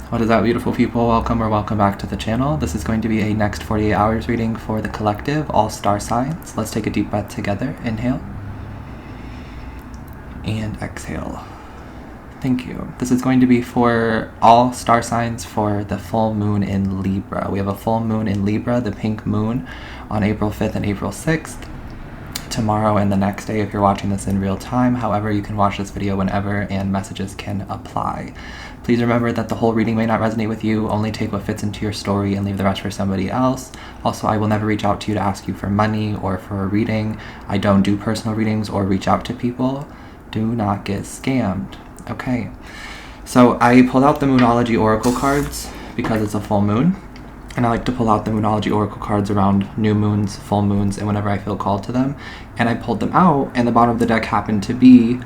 What is up, beautiful people? Welcome or welcome back to the channel. This is going to be a next 48 hours reading for the collective, all star signs. Let's take a deep breath together. Inhale and exhale. Thank you. This is going to be for all star signs for the full moon in Libra. We have a full moon in Libra, the pink moon, on April 5th and April 6th. Tomorrow and the next day if you're watching this in real time. However, you can watch this video whenever and messages can apply. Please remember that the whole reading may not resonate with you. Only take what fits into your story and leave the rest for somebody else. Also, I will never reach out to you to ask you for money or for a reading. I don't do personal readings or reach out to people. Do not get scammed. Okay, so I pulled out the Moonology Oracle cards because it's a full moon. And I like to pull out the Moonology Oracle cards around new moons, full moons, and whenever I feel called to them. And I pulled them out, and the bottom of the deck happened to be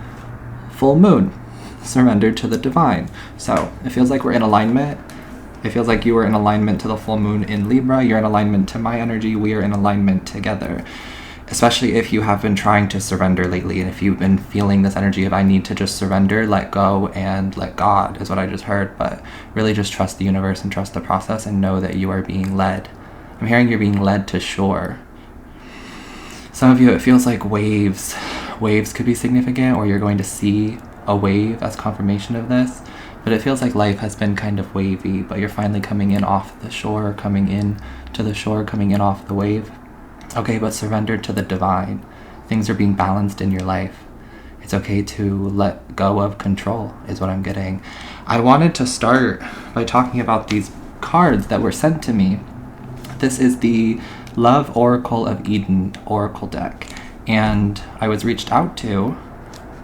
full moon, surrender to the divine. So it feels like we're in alignment. It feels like you are in alignment to the full moon in Libra. You're in alignment to my energy. We are in alignment together. Especially if you have been trying to surrender lately, and if you've been feeling this energy of I need to just surrender, let go, and let God is what I just heard. But really just trust the universe and trust the process and know that you are being led. I'm hearing you're being led to shore. Some of you, it feels like waves. Waves could be significant, or you're going to see a wave as confirmation of this. But it feels like life has been kind of wavy, but you're finally coming in off the shore, coming in to the shore, coming in off the wave. Okay, but surrender to the divine. Things are being balanced in your life. It's okay to let go of control, is what I'm getting. I wanted to start by talking about these cards that were sent to me. This is the Love Oracle of Eden Oracle deck. And I was reached out to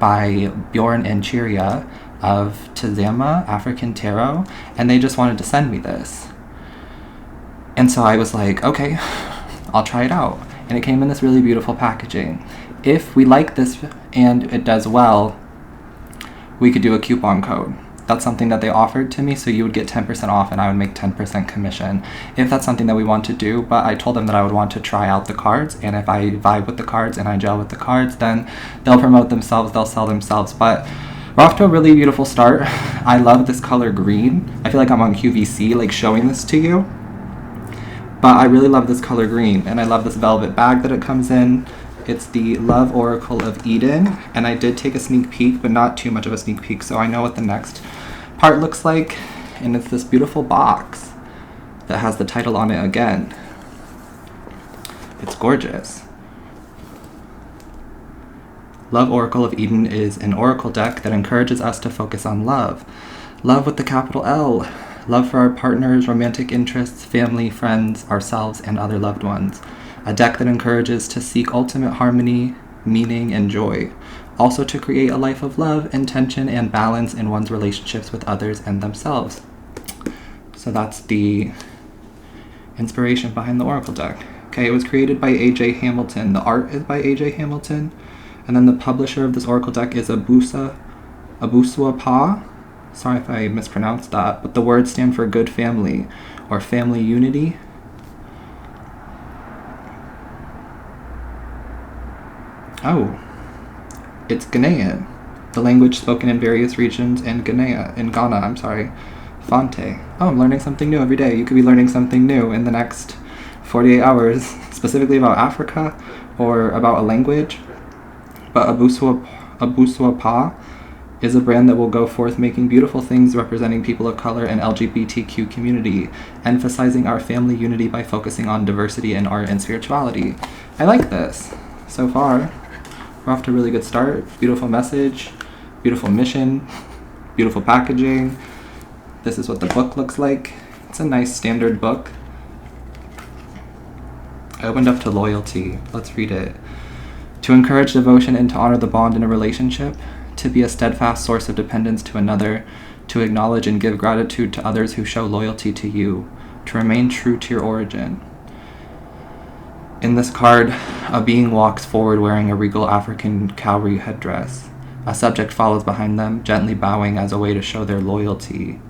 by Bjorn and Chiria of Tizama African Tarot, and they just wanted to send me this. And so I was like, okay, I'll try it out. And it came in this really beautiful packaging. If we like this and it does well, we could do a coupon code. That's something that they offered to me, so you would get 10% off and I would make 10% commission. If that's something that we want to do, but I told them that I would want to try out the cards, and if I vibe with the cards and I gel with the cards, then they'll promote themselves, they'll sell themselves. But we're off to a really beautiful start. I love this color green. I feel like I'm on QVC, like showing this to you. But I really love this color green, and I love this velvet bag that it comes in. It's the Love Oracle of Eden, and I did take a sneak peek, but not too much of a sneak peek, so I know what the next part looks like. And it's this beautiful box that has the title on it again. It's gorgeous. Love Oracle of Eden is an oracle deck that encourages us to focus on love. Love with the capital L. Love for our partners, romantic interests, family, friends, ourselves, and other loved ones. A deck that encourages to seek ultimate harmony, meaning, and joy. Also to create a life of love, intention, and balance in one's relationships with others and themselves. So that's the inspiration behind the Oracle deck. Okay, it was created by A.J. Hamilton. The art is by A.J. Hamilton. And then the publisher of this Oracle deck is Abusua Pa. Sorry if I mispronounced that, but the words stand for good family or family unity. Oh, it's Ghanaian, the language spoken in various regions in Ghana, Fonte. Oh, I'm learning something new every day. You could be learning something new in the next 48 hours, specifically about Africa or about a language. But Abusua Pa is a brand that will go forth making beautiful things representing people of color and LGBTQ community, emphasizing our family unity by focusing on diversity in art and spirituality. I like this. So far, we're off to a really good start. Beautiful message, beautiful mission, beautiful packaging. This is what the book looks like. It's a nice standard book. I opened up to loyalty. Let's read it. To encourage devotion and to honor the bond in a relationship, to be a steadfast source of dependence to another, to acknowledge and give gratitude to others who show loyalty to you, to remain true to your origin. In this card, a being walks forward wearing a regal African cowrie headdress. A subject follows behind them, gently bowing as a way to show their loyalty.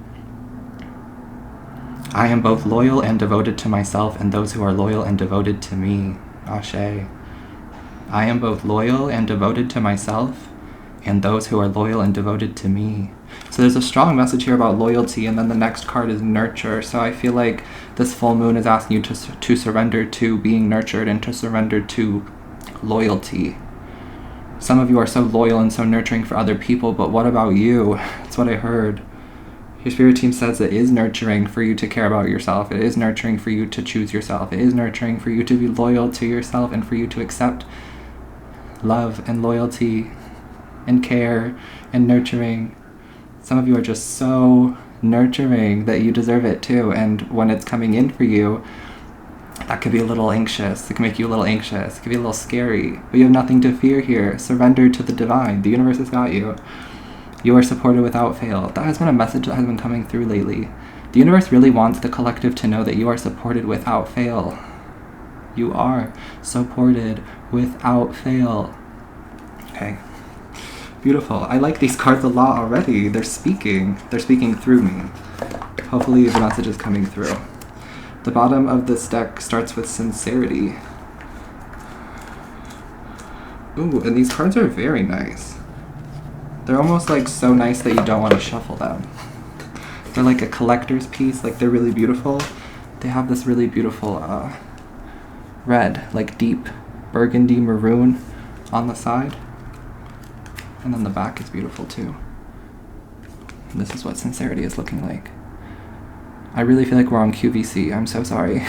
I am both loyal and devoted to myself and those who are loyal and devoted to me. Ashe. I am both loyal and devoted to myself and those who are loyal and devoted to me. So there's a strong message here about loyalty, and then the next card is nurture. So I feel like this full moon is asking you to surrender to being nurtured and to surrender to loyalty. Some of you are so loyal and so nurturing for other people, but what about you? That's what I heard. Your spirit team says it is nurturing for you to care about yourself. It is nurturing for you to choose yourself. It is nurturing for you to be loyal to yourself and for you to accept love and loyalty and care and nurturing. Some of you are just so nurturing that you deserve it too. And when it's coming in for you, that could be a little anxious. It can make you a little anxious. It can be a little scary. But you have nothing to fear here. Surrender to the divine. The universe has got you. You are supported without fail. That has been a message that has been coming through lately. The universe really wants the collective to know that you are supported without fail. You are supported without fail. Okay. Beautiful. I like these cards a lot already. They're speaking. They're speaking through me. Hopefully the message is coming through. The bottom of this deck starts with sincerity. Ooh, and these cards are very nice. They're almost like so nice that you don't want to shuffle them. They're like a collector's piece, like they're really beautiful. They have this really beautiful red, like deep burgundy maroon on the side. And then the back is beautiful too. And this is what sincerity is looking like. I really feel like we're on QVC. I'm so sorry.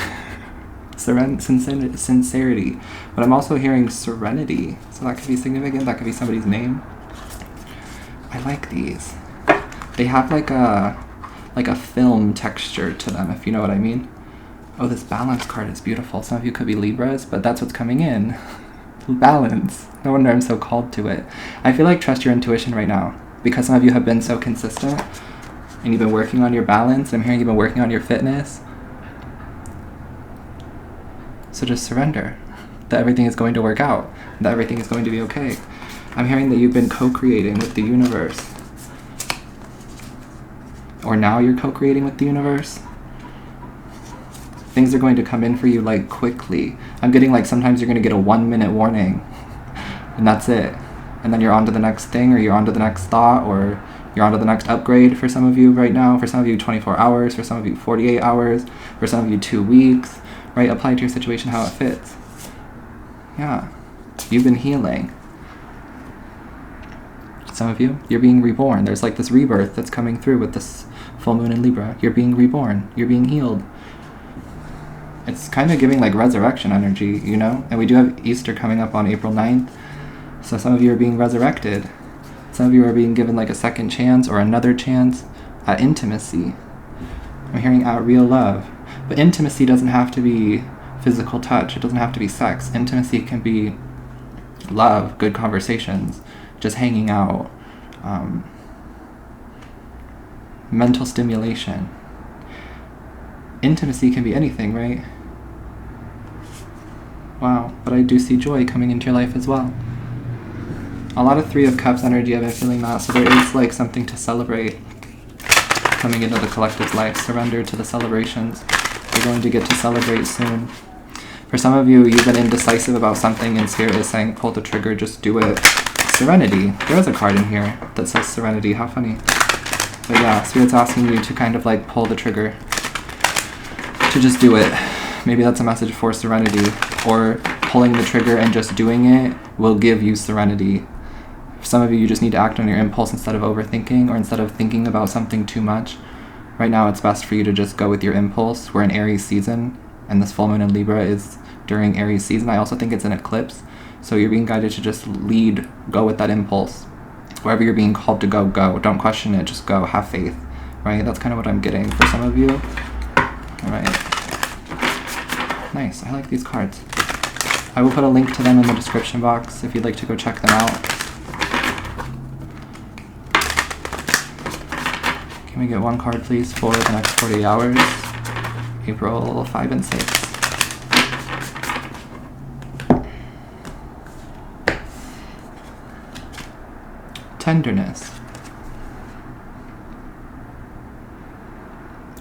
Sincerity. But I'm also hearing serenity. So that could be significant. That could be somebody's name. I like these. They have like a film texture to them, if you know what I mean. Oh, this balance card is beautiful. Some of you could be Libras, but that's what's coming in. Balance. No wonder I'm so called to it. I feel like trust your intuition right now, because some of you have been so consistent and you've been working on your balance. I'm hearing you've been working on your fitness. So just surrender that everything is going to work out, that everything is going to be okay. I'm hearing that you've been co-creating with the universe. Or now you're co-creating with the universe. Things are going to come in for you like quickly. I'm getting like sometimes you're going to get a 1-minute warning. And that's it. And then you're on to the next thing, or you're on to the next thought, or you're on to the next upgrade for some of you right now. For some of you, 24 hours. For some of you, 48 hours. For some of you, 2 weeks. Right? Apply to your situation how it fits. Yeah. You've been healing. Some of you, you're being reborn. There's like this rebirth that's coming through with this full moon in Libra. You're being reborn. You're being healed. It's kind of giving like resurrection energy, you know? And we do have Easter coming up on April 9th. So some of you are being resurrected. Some of you are being given like a second chance or another chance at intimacy. I'm hearing at real love. But intimacy doesn't have to be physical touch. It doesn't have to be sex. Intimacy can be love, good conversations, just hanging out, mental stimulation. Intimacy can be anything, right? Wow, but I do see joy coming into your life as well. A lot of 3 of Cups energy, I've been feeling that, so there is like something to celebrate coming into the collective's life. Surrender to the celebrations. You're going to get to celebrate soon. For some of you, you've been indecisive about something and Spirit is saying, pull the trigger, just do it. Serenity. There is a card in here that says serenity. How funny. But yeah, Spirit's asking you to kind of like pull the trigger. To just do it. Maybe that's a message for serenity. Or pulling the trigger and just doing it will give you serenity. For some of you, you just need to act on your impulse instead of overthinking or instead of thinking about something too much. Right now, it's best for you to just go with your impulse. We're in Aries season, and this full moon in Libra is during Aries season. I also think it's an eclipse. So you're being guided to just lead, go with that impulse. Wherever you're being called to go, go. Don't question it, just go, have faith. Right? That's kind of what I'm getting for some of you. Alright. Nice, I like these cards. I will put a link to them in the description box if you'd like to go check them out. Can we get one card, please, for the next 48 hours? April 5 and 6. Tenderness.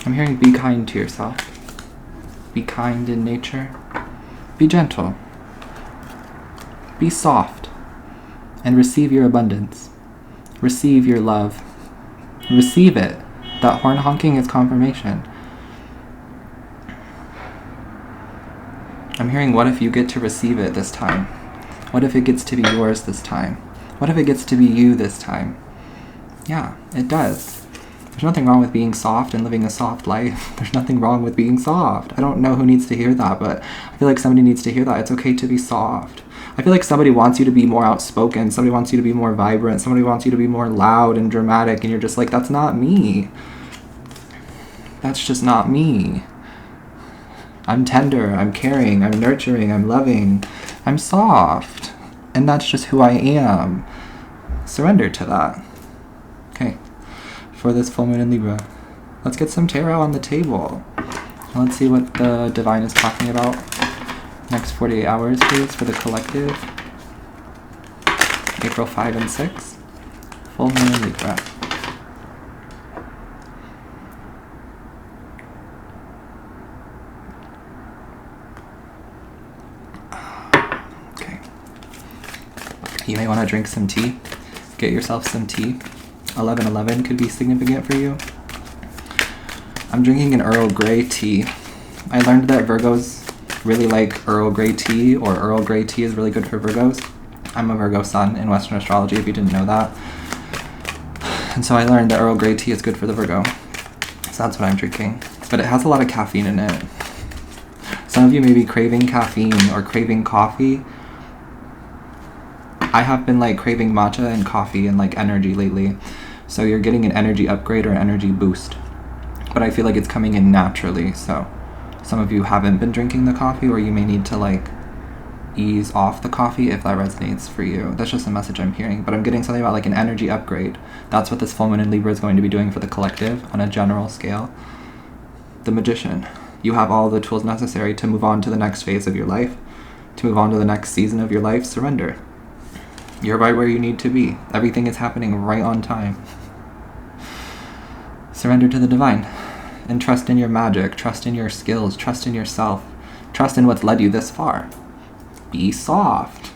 I'm hearing be kind to yourself. Be kind in nature. Be gentle. Be soft. And receive your abundance. Receive your love. Receive it. That horn honking is confirmation. I'm hearing, what if you get to receive it this time? What if it gets to be yours this time? What if it gets to be you this time? Yeah, it does. There's nothing wrong with being soft and living a soft life. There's nothing wrong with being soft. I don't know who needs to hear that, but I feel like somebody needs to hear that. It's okay to be soft. I feel like somebody wants you to be more outspoken. Somebody wants you to be more vibrant. Somebody wants you to be more loud and dramatic. And you're just like, that's not me. That's just not me. I'm tender. I'm caring. I'm nurturing. I'm loving. I'm soft. And that's just who I am. Surrender to that. Okay. For this full moon in Libra, let's get some tarot on the table. Let's see what the divine is talking about. Next 48 hours, please, for the collective. April 5 and 6. Full moon in Libra. Okay. You may want to drink some tea. Get yourself some tea. 11/11 could be significant for you. I'm drinking an Earl Grey tea. I learned that Virgos really like Earl Grey tea, or Earl Grey tea is really good for Virgos. I'm a Virgo sun in Western astrology, if you didn't know that. And so I learned that Earl Grey tea is good for the Virgo. So that's what I'm drinking. But it has a lot of caffeine in it. Some of you may be craving caffeine or craving coffee. I have been like craving matcha and coffee and like energy lately. So you're getting an energy upgrade or an energy boost. But I feel like it's coming in naturally. So some of you haven't been drinking the coffee, or you may need to like ease off the coffee if that resonates for you. That's just a message I'm hearing. But I'm getting something about like an energy upgrade. That's what this full moon in Libra is going to be doing for the collective on a general scale. The Magician. You have all the tools necessary to move on to the next phase of your life, to move on to the next season of your life. Surrender. You're right where you need to be. Everything is happening right on time. Surrender to the divine. And trust in your magic. Trust in your skills. Trust in yourself. Trust in what's led you this far. Be soft.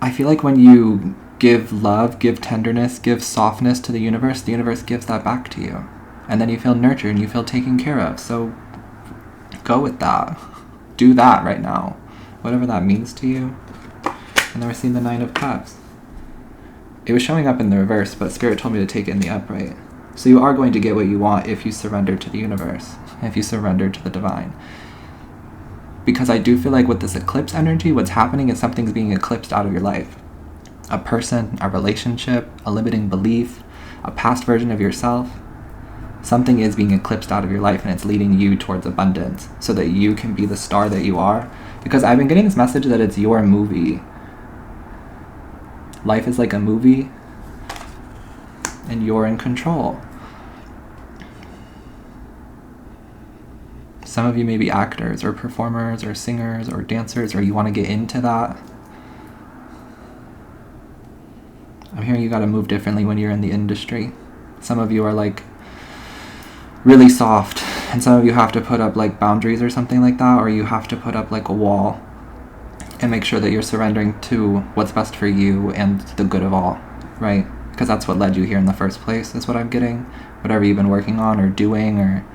I feel like when you give love, give tenderness, give softness to the universe gives that back to you. And then you feel nurtured and you feel taken care of. So go with that. Do that right now. Whatever that means to you. And then we're seeing the 9 of Cups. It was showing up in the reverse, but Spirit told me to take it in the upright. So you are going to get what you want if you surrender to the universe, if you surrender to the divine. Because I do feel like with this eclipse energy, what's happening is something's being eclipsed out of your life. A person, a relationship, a limiting belief, a past version of yourself. Something is being eclipsed out of your life, and it's leading you towards abundance so that you can be the star that you are. Because I've been getting this message that it's your movie. Life is like a movie, and you're in control. Some of you may be actors or performers or singers or dancers, or you want to get into that. I'm hearing you got to move differently when you're in the industry. Some of you are like really soft, and some of you have to put up like boundaries or something like that, or you have to put up like a wall and make sure that you're surrendering to what's best for you and the good of all, right? Because that's what led you here in the first place, is what I'm getting. Whatever you've been working on or doing, or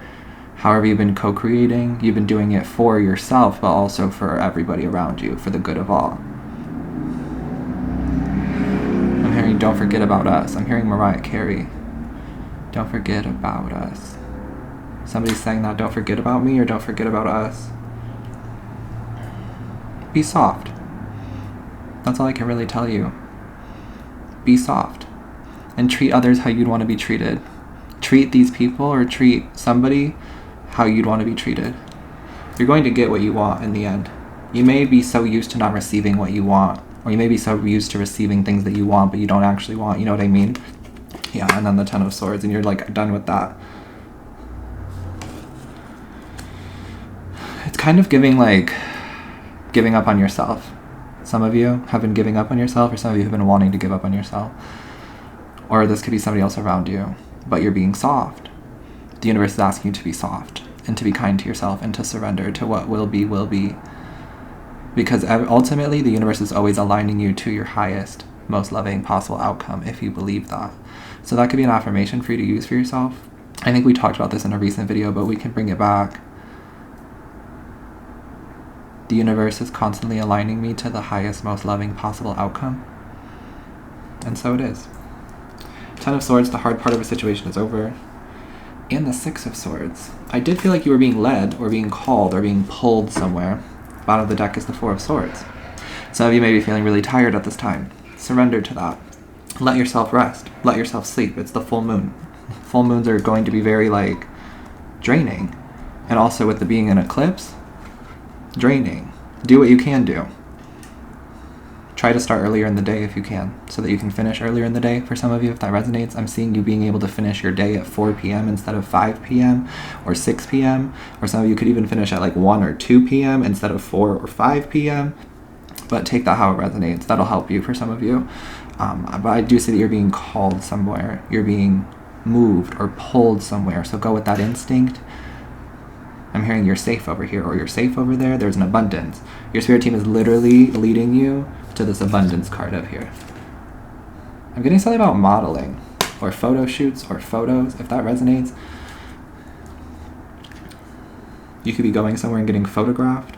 however you've been co-creating, you've been doing it for yourself, but also for everybody around you, for the good of all. I'm hearing, don't forget about us. I'm hearing Mariah Carey. Don't forget about us. Somebody's saying that, don't forget about me, or don't forget about us. Be soft. That's all I can really tell you. Be soft. And treat others how you'd want to be treated. Treat these people, or treat somebody how you'd want to be treated. You're going to get what you want in the end. You may be so used to not receiving what you want, or you may be so used to receiving things that you want but you don't actually want. You know what I mean? Yeah, and then the 10 of Swords, and you're like done with that. It's kind of giving up on yourself. Some of you have been giving up on yourself, or some of you have been wanting to give up on yourself. Or this could be somebody else around you, but you're being soft. The universe is asking you to be soft and to be kind to yourself and to surrender to what will be. Because ultimately, the universe is always aligning you to your highest. most loving possible outcome if you believe that. So that could be an affirmation for you to use for yourself. I think we talked about this in a recent video, but we can bring it back. The universe is constantly aligning me to the highest, most loving possible outcome. And so it is. 10 of Swords, the hard part of a situation is over. And the 6 of Swords. I did feel like you were being led or being called or being pulled somewhere. Bottom of the deck is the 4 of Swords. Some of you may be feeling really tired at this time. Surrender to that. Let yourself rest. Let yourself sleep. It's the full moon. Full moons are going to be very, like, draining. And also with the being an eclipse, draining. Do what you can do. Try to start earlier in the day if you can, so that you can finish earlier in the day. For some of you, if that resonates, I'm seeing you being able to finish your day at 4 p.m. instead of 5 p.m. or 6 p.m. Or some of you could even finish at like 1 or 2 p.m. instead of 4 or 5 p.m. But take that how it resonates. That'll help you for some of you. But I do see that you're being called somewhere. You're being moved or pulled somewhere. So go with that instinct. I'm hearing you're safe over here or you're safe over there. There's an abundance. Your spirit team is literally leading you to this abundance card up here. I'm getting something about modeling or photo shoots or photos, if that resonates. You could be going somewhere and getting photographed,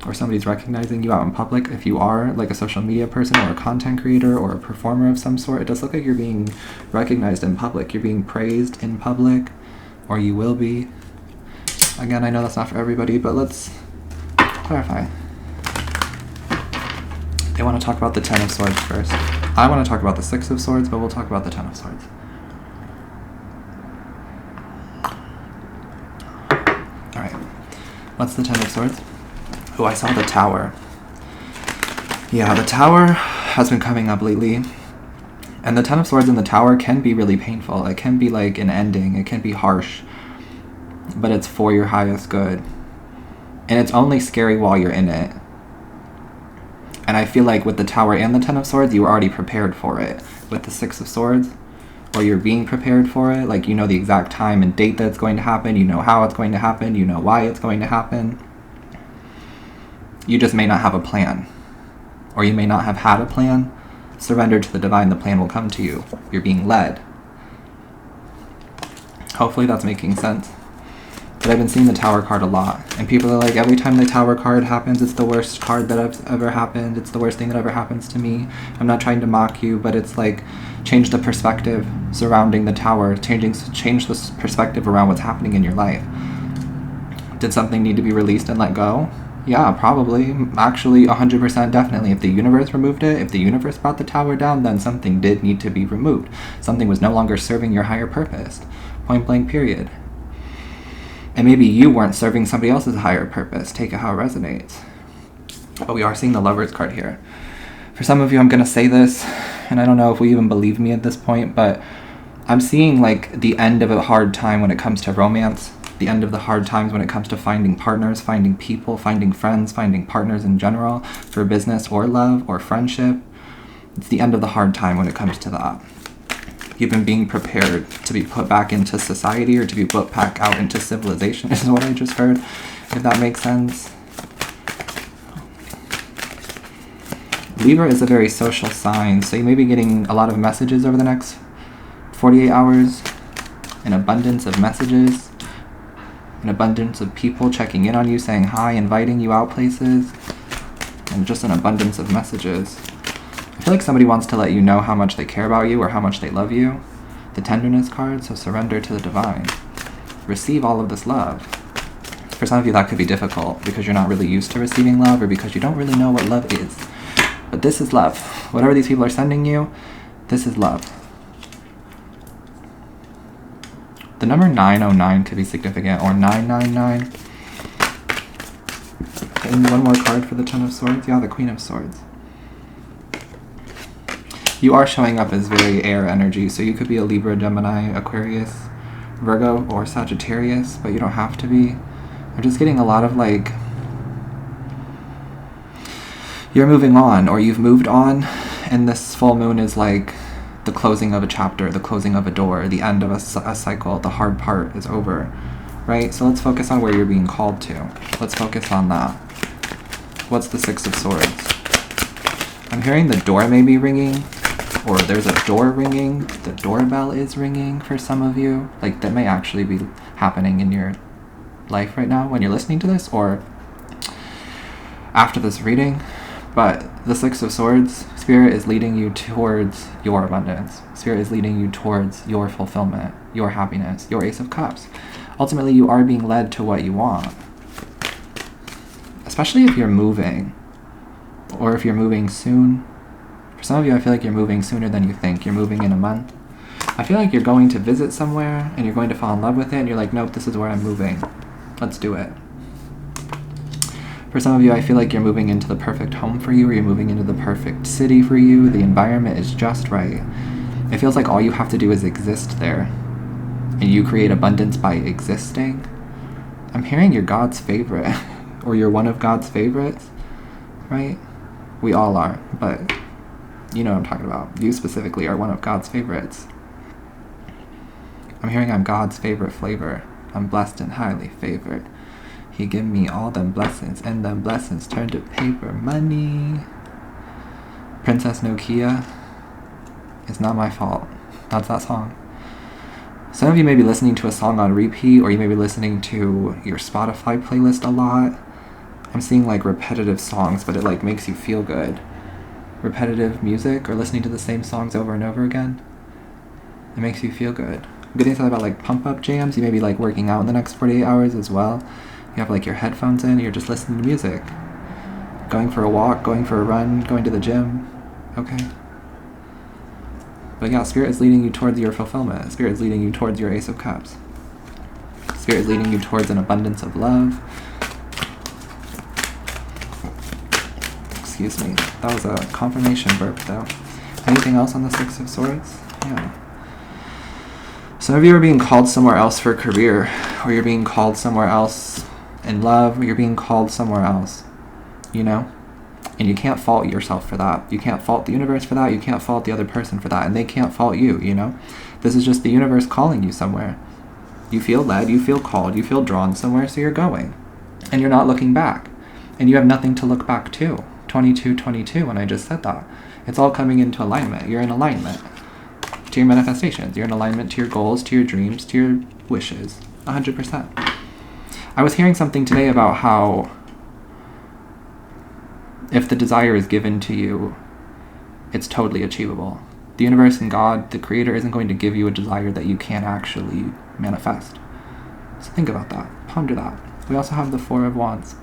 or somebody's recognizing you out in public. If you are like a social media person or a content creator or a performer of some sort, it does look like you're being recognized in public. You're being praised in public, or you will be. Again, I know that's not for everybody, but let's clarify. They want to talk about the 10 of Swords first. I want to talk about the 6 of Swords, but we'll talk about the 10 of Swords. Alright. What's the 10 of Swords? Oh, I saw the Tower. Yeah, the Tower has been coming up lately. And the 10 of Swords and the Tower can be really painful. It can be like an ending. It can be harsh. But it's for your highest good. And it's only scary while you're in it. And I feel like with the Tower and the 10 of Swords, you were already prepared for it. With the 6 of Swords, or you're being prepared for it. Like, you know the exact time and date that it's going to happen. You know how it's going to happen. You know why it's going to happen. You just may not have a plan. Or you may not have had a plan. Surrender to the divine. The plan will come to you. You're being led. Hopefully that's making sense. But I've been seeing the Tower card a lot. And people are like, every time the Tower card happens, it's the worst card that has ever happened. It's the worst thing that ever happens to me. I'm not trying to mock you, but it's like, change the perspective surrounding the Tower. Change the perspective around what's happening in your life. Did something need to be released and let go? Yeah, probably. Actually, 100% definitely. If the universe removed it, if the universe brought the Tower down, then something did need to be removed. Something was no longer serving your higher purpose. Point blank, period. And maybe you weren't serving somebody else's higher purpose. Take it how it resonates. But we are seeing the Lovers card here. For some of you, I'm going to say this, and I don't know if we even believe me at this point, but I'm seeing like the end of a hard time when it comes to romance. The end of the hard times when it comes to finding partners, finding people, finding friends, finding partners in general, for business or love or friendship. It's the end of the hard time when it comes to that. You've been being prepared to be put back into society or to be put back out into civilization, is what I just heard, if that makes sense. Libra is a very social sign, so you may be getting a lot of messages over the next 48 hours, an abundance of messages, an abundance of people checking in on you, saying hi, inviting you out places, and just an abundance of messages. I feel like somebody wants to let you know how much they care about you or how much they love you. The tenderness card, so surrender to the divine. Receive all of this love. For some of you, that could be difficult because you're not really used to receiving love or because you don't really know what love is. But this is love. Whatever these people are sending you, this is love. The number 909 could be significant, or 999. And one more card for the 10 of Swords. Yeah, the Queen of Swords. You are showing up as very air energy, so you could be a Libra, Gemini, Aquarius, Virgo, or Sagittarius, but you don't have to be. I'm just getting a lot of like, you're moving on, or you've moved on, and this full moon is like the closing of a chapter, the closing of a door, the end of a cycle. The hard part is over, right? So let's focus on where you're being called to. Let's focus on that. What's the 6 of Swords? I'm hearing the door may be ringing, or there's a door ringing. The doorbell is ringing for some of you. Like, that may actually be happening in your life right now when you're listening to this, or after this reading. But the Six of Swords, Spirit is leading you towards your abundance. Spirit is leading you towards your fulfillment, your happiness, your Ace of Cups. Ultimately, you are being led to what you want. Especially if you're moving, or if you're moving soon. For some of you, I feel like you're moving sooner than you think. You're moving in a month. I feel like you're going to visit somewhere, and you're going to fall in love with it, and you're like, nope, this is where I'm moving. Let's do it. For some of you, I feel like you're moving into the perfect home for you, or you're moving into the perfect city for you. The environment is just right. It feels like all you have to do is exist there, and you create abundance by existing. I'm hearing you're God's favorite, or you're one of God's favorites, right? We all are, but you know what I'm talking about. You specifically are one of God's favorites. I'm hearing I'm God's favorite flavor. I'm blessed and highly favored. He give me all them blessings, and them blessings turn to paper money. Princess Nokia. It's not my fault. That's that song. Some of you may be listening to a song on repeat, or you may be listening to your Spotify playlist a lot. I'm seeing like repetitive songs, but it like makes you feel good. Repetitive music, or listening to the same songs over and over again. It makes you feel good. I'm getting something about like pump up jams. You may be like working out in the next 48 hours as well. You have like your headphones in, you're just listening to music. Going for a walk, going for a run, going to the gym. Okay. But yeah, Spirit is leading you towards your fulfillment. Spirit is leading you towards your Ace of Cups. Spirit is leading you towards an abundance of love. Excuse me. That was a confirmation burp though. Anything else on the Six of Swords? Yeah. Some of you are being called somewhere else for career, or you're being called somewhere else in love, or you're being called somewhere else, you know? And you can't fault yourself for that. You can't fault the universe for that. You can't fault the other person for that. And they can't fault you, you know? This is just the universe calling you somewhere. You feel led, you feel called, you feel drawn somewhere, so you're going. And you're not looking back. And you have nothing to look back to. 2222, when I just said that. It's all coming into alignment. You're in alignment to your manifestations. You're in alignment to your goals, to your dreams, to your wishes. 100%. I was hearing something today about how if the desire is given to you, it's totally achievable. The universe and God, the creator, isn't going to give you a desire that you can't actually manifest. So think about that. Ponder that. We also have the Four of Wands.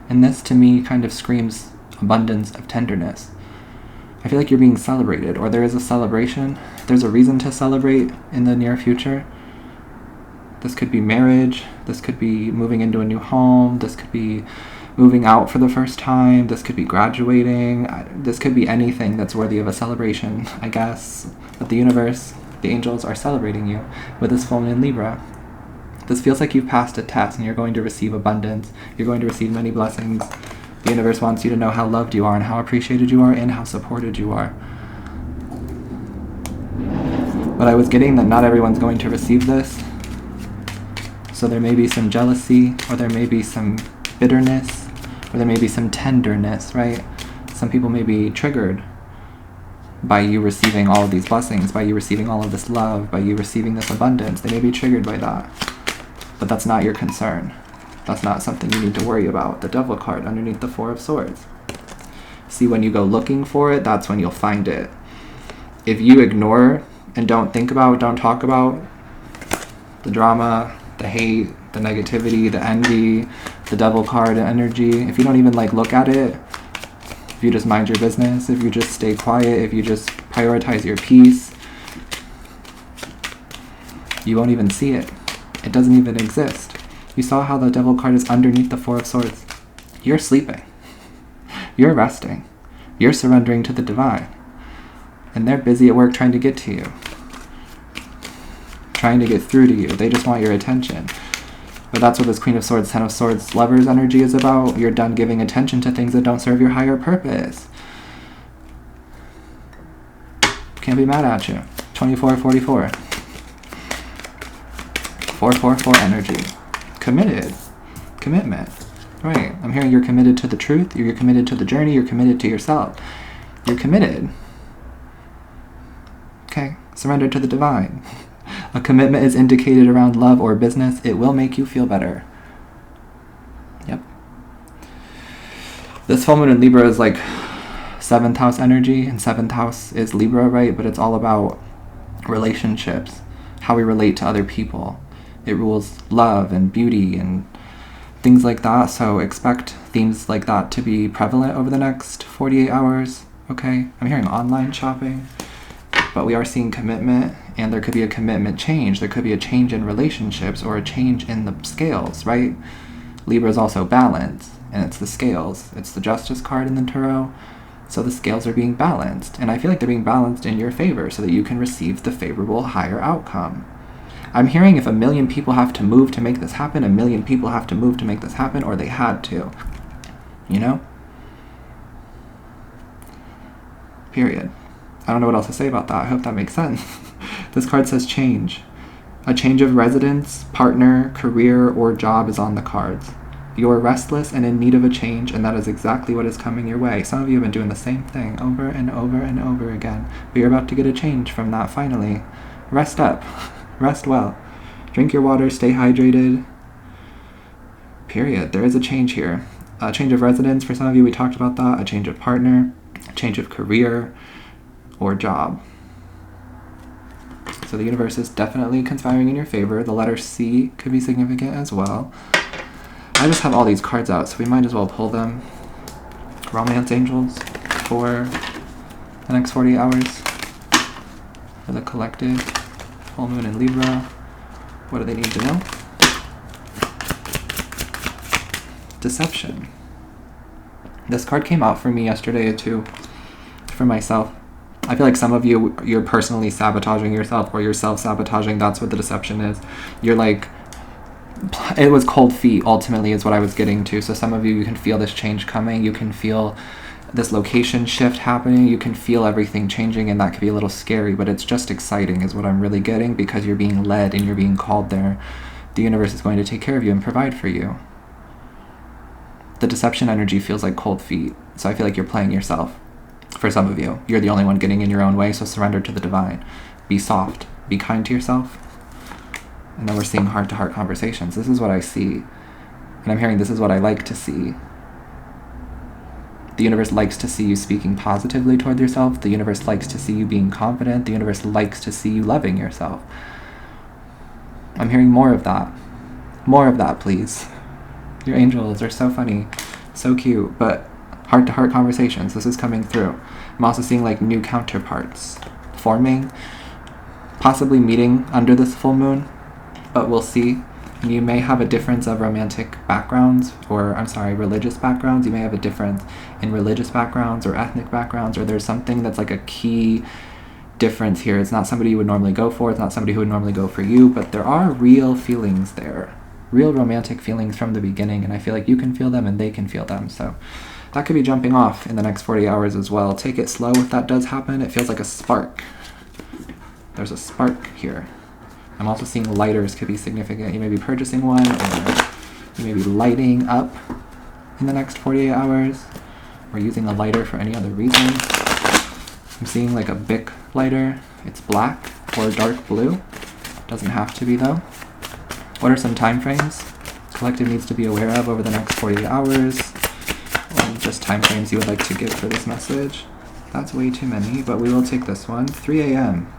And this, to me, kind of screams abundance of tenderness. I feel like you're being celebrated, or there is a celebration. There's a reason to celebrate in the near future. This could be marriage. This could be moving into a new home. This could be moving out for the first time. This could be graduating. This could be anything that's worthy of a celebration, I guess. But the universe, the angels, are celebrating you with this full moon in Libra. This feels like you've passed a test and you're going to receive abundance. You're going to receive many blessings. The universe wants you to know how loved you are and how appreciated you are and how supported you are. But I was getting that not everyone's going to receive this. So there may be some jealousy, or there may be some bitterness, or there may be some tenderness, right? Some people may be triggered by you receiving all of these blessings, by you receiving all of this love, by you receiving this abundance. They may be triggered by that. But that's not your concern. That's not something you need to worry about. The Devil card underneath the Four of Swords. See, when you go looking for it, that's when you'll find it. If you ignore and don't think about, don't talk about the drama, the hate, the negativity, the envy, the Devil card energy, if you don't even look at it, if you just mind your business, if you just stay quiet, if you just prioritize your peace, you won't even see it. It doesn't even exist. You saw how the Devil card is underneath the Four of Swords. You're sleeping. You're resting. You're surrendering to the divine. And they're busy at work trying to get to you. Trying to get through to you. They just want your attention. But that's what this Queen of Swords, Ten of Swords, Lover's energy is about. You're done giving attention to things that don't serve your higher purpose. Can't be mad at you. 2444. 444 energy. Committed. Commitment. Right. I'm hearing you're committed to the truth, you're committed to the journey, you're committed to yourself. You're committed. Okay. Surrender to the divine. A commitment is indicated around love or business. It will make you feel better. Yep. This full moon in Libra is like 7th house energy, and 7th house is Libra, right? But it's all about relationships, how we relate to other people. It rules love and beauty and things like that. So expect themes like that to be prevalent over the next 48 hours. Okay. I'm hearing online shopping, but we are seeing commitment, and there could be a commitment change. There could be a change in relationships or a change in the scales, right? Libra is also balance, and it's the scales. It's the Justice card in the tarot. So the scales are being balanced, and I feel like they're being balanced in your favor so that you can receive the favorable higher outcome. I'm hearing if 1 million people have to move to make this happen, 1 million people have to move to make this happen, or they had to. You know? Period. I don't know what else to say about that. I hope that makes sense. This card says change. A change of residence, partner, career, or job is on the cards. You're restless and in need of a change, and that is exactly what is coming your way. Some of you have been doing the same thing over and over and over again, but you're about to get a change from that finally. Rest up. Rest well. Drink your water, stay hydrated. Period. There is a change here. A change of residence for some of you, we talked about that. A change of partner, a change of career or job. So the universe is definitely conspiring in your favor. The letter C could be significant as well. I just have all these cards out, so we might as well pull them. Romance angels for the next 48 hours. For the collective. Full moon in Libra. What do they need to know? Deception. This card came out for me yesterday too. For myself. I feel like some of you, you're personally sabotaging yourself, or you're self-sabotaging. That's what the deception is. You're like, it was cold feet, ultimately, is what I was getting to. So some of you, you can feel this change coming. You can feel this location shift happening. You can feel everything changing, and that could be a little scary, but it's just exciting is what I'm really getting, because you're being led and you're being called there. The universe is going to take care of you and provide for you. The deception energy feels like cold feet. So I feel like you're playing yourself. For some of you, you're the only one getting in your own way, so surrender to the divine. Be soft. Be kind to yourself. And then we're seeing heart-to-heart conversations. This is what I see. And I'm hearing this is what I like to see. The universe likes to see you speaking positively toward yourself. The universe likes to see you being confident. The universe likes to see you loving yourself. I'm hearing more of that. More of that, please. Your angels are so funny. So cute. But heart-to-heart conversations. This is coming through. I'm also seeing like new counterparts forming. Possibly meeting under this full moon. But we'll see. And you may have a difference of romantic backgrounds, or religious backgrounds. You may have a difference in religious backgrounds or ethnic backgrounds, or there's something that's like a key difference here. It's not somebody you would normally go for. It's not somebody who would normally go for you, but there are real feelings there. Real romantic feelings from the beginning, and I feel like you can feel them and they can feel them. So that could be jumping off in the next 40 hours as well. Take it slow if that does happen. It feels like a spark. There's a spark here. I'm also seeing lighters could be significant. You may be purchasing one, or you may be lighting up in the next 48 hours, or using a lighter for any other reason. I'm seeing like a Bic lighter. It's black or dark blue. Doesn't have to be though. What are some time frames collective needs to be aware of over the next 48 hours? Or just time frames you would like to give for this message? That's way too many, but we will take this one. 3 a.m.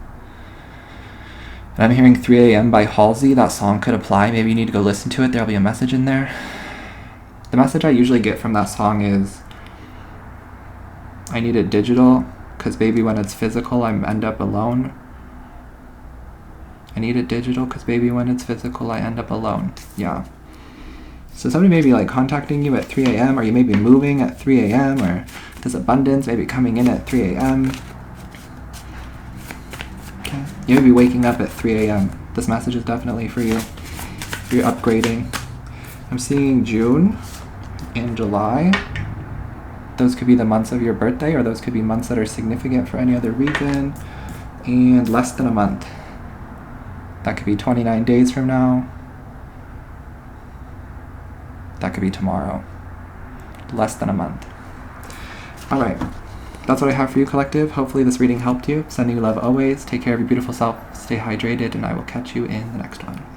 And I'm hearing 3 a.m. by Halsey. That song could apply. Maybe you need to go listen to it. There'll be a message in there. The message I usually get from that song is, I need it digital, because baby, when it's physical, I end up alone. I need it digital, because baby, when it's physical, I end up alone. Yeah. So somebody may be like contacting you at 3 a.m., or you may be moving at 3 a.m., or this abundance may be coming in at 3 a.m. Okay. You may be waking up at 3 a.m. This message is definitely for you. If you're upgrading. I'm seeing June and July. Those could be the months of your birthday, or those could be months that are significant for any other reason. And less than a month. That could be 29 days from now. That could be tomorrow. less than a month. All right. That's what I have for you, collective. Hopefully this reading helped you. Sending you love always. Take care of your beautiful self. Stay hydrated, and I will catch you in the next one.